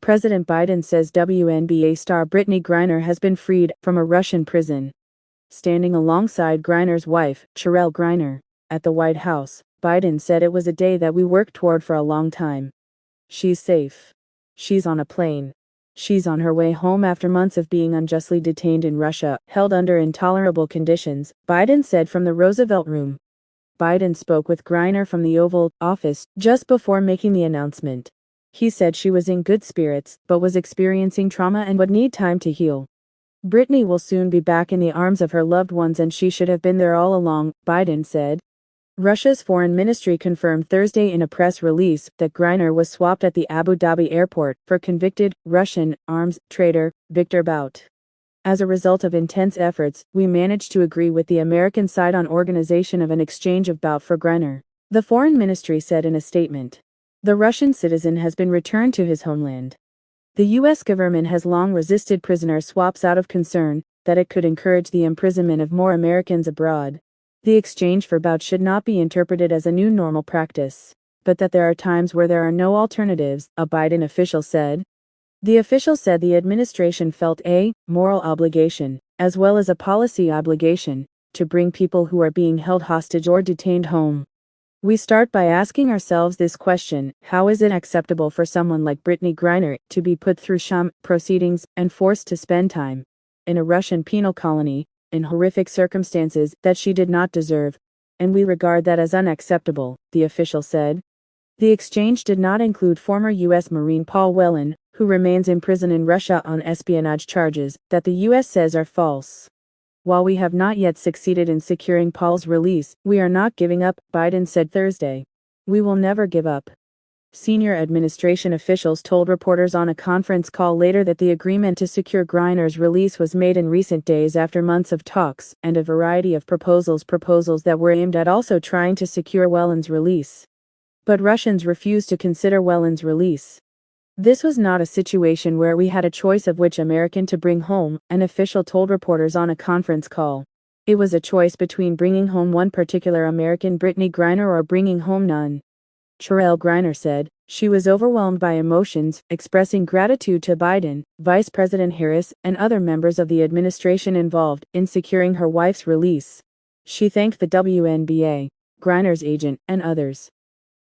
President Biden says WNBA star Brittney Griner has been freed from a Russian prison. Standing alongside Griner's wife, Cherelle Griner, at the White House, Biden said it was a day that we worked toward for a long time. She's safe. She's on a plane. She's on her way home after months of being unjustly detained in Russia, held under intolerable conditions, Biden said from the Roosevelt Room. Biden spoke with Griner from the Oval Office just before making the announcement. He said she was in good spirits, but was experiencing trauma and would need time to heal. Brittney will soon be back in the arms of her loved ones and she should have been there all along, Biden said. Russia's foreign ministry confirmed Thursday in a press release that Griner was swapped at the Abu Dhabi airport for convicted Russian arms trader Viktor Bout. As a result of intense efforts, we managed to agree with the American side on organization of an exchange of Bout for Griner, the foreign ministry said in a statement. The Russian citizen has been returned to his homeland. The U.S. government has long resisted prisoner swaps out of concern that it could encourage the imprisonment of more Americans abroad. The exchange for Bout should not be interpreted as a new normal practice, but that there are times where there are no alternatives, a Biden official said. The official said the administration felt a moral obligation, as well as a policy obligation, to bring people who are being held hostage or detained home. We start by asking ourselves this question: how is it acceptable for someone like Brittney Griner to be put through sham proceedings and forced to spend time in a Russian penal colony, in horrific circumstances that she did not deserve? And we regard that as unacceptable, the official said. The exchange did not include former U.S. Marine Paul Whelan, who remains in prison in Russia on espionage charges that the U.S. says are false. While we have not yet succeeded in securing Paul's release, we are not giving up, Biden said Thursday. We will never give up. Senior administration officials told reporters on a conference call later that the agreement to secure Griner's release was made in recent days after months of talks and a variety of proposals that were aimed at also trying to secure Whelan's release. But Russians refused to consider Whelan's release. This was not a situation where we had a choice of which American to bring home, an official told reporters on a conference call. It was a choice between bringing home one particular American, Brittney Griner, or bringing home none. Cherelle Griner said she was overwhelmed by emotions, expressing gratitude to Biden, Vice President Harris, and other members of the administration involved in securing her wife's release. She thanked the WNBA, Griner's agent, and others.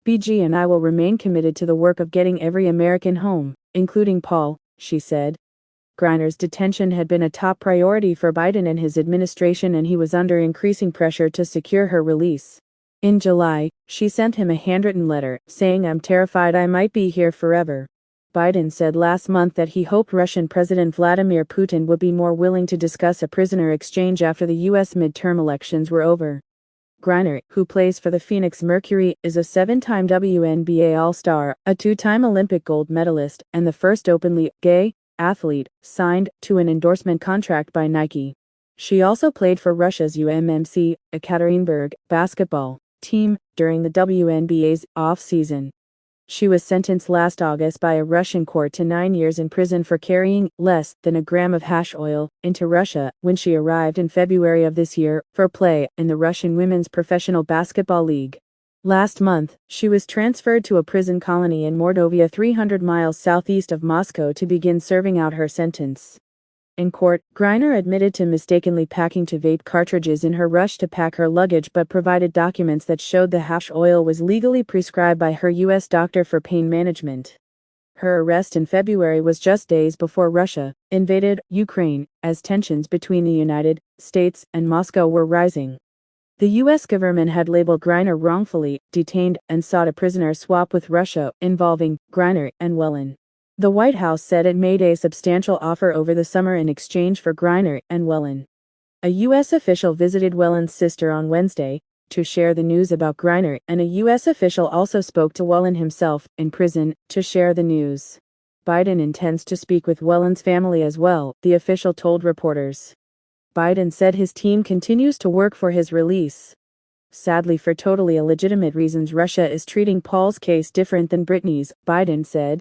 BG and I will remain committed to the work of getting every American home, including Paul, she said. Griner's detention had been a top priority for Biden and his administration, and he was under increasing pressure to secure her release. In July, she sent him a handwritten letter, saying, "I'm terrified I might be here forever." Biden said last month that he hoped Russian President Vladimir Putin would be more willing to discuss a prisoner exchange after the U.S. midterm elections were over. Griner, who plays for the Phoenix Mercury, is a 7-time WNBA All-Star, a 2-time Olympic gold medalist, and the first openly gay athlete signed to an endorsement contract by Nike. She also played for Russia's UMMC, Ekaterinburg, basketball team during the WNBA's off-season. She was sentenced last August by a Russian court to 9 years in prison for carrying less than a gram of hash oil into Russia when she arrived in February of this year for play in the Russian Women's Professional Basketball League. Last month, she was transferred to a prison colony in Mordovia 300 miles southeast of Moscow to begin serving out her sentence. In court, Griner admitted to mistakenly packing two vape cartridges in her rush to pack her luggage, but provided documents that showed the hash oil was legally prescribed by her U.S. doctor for pain management. Her arrest in February was just days before Russia invaded Ukraine, as tensions between the United States and Moscow were rising. The U.S. government had labeled Griner wrongfully detained and sought a prisoner swap with Russia involving Griner and Whelan. The White House said it made a substantial offer over the summer in exchange for Griner and Whelan. A U.S. official visited Whelan's sister on Wednesday to share the news about Griner, and a U.S. official also spoke to Whelan himself in prison to share the news. Biden intends to speak with Whelan's family as well, the official told reporters. Biden said his team continues to work for his release. Sadly, for totally illegitimate reasons, Russia is treating Paul's case different than Brittney's, Biden said.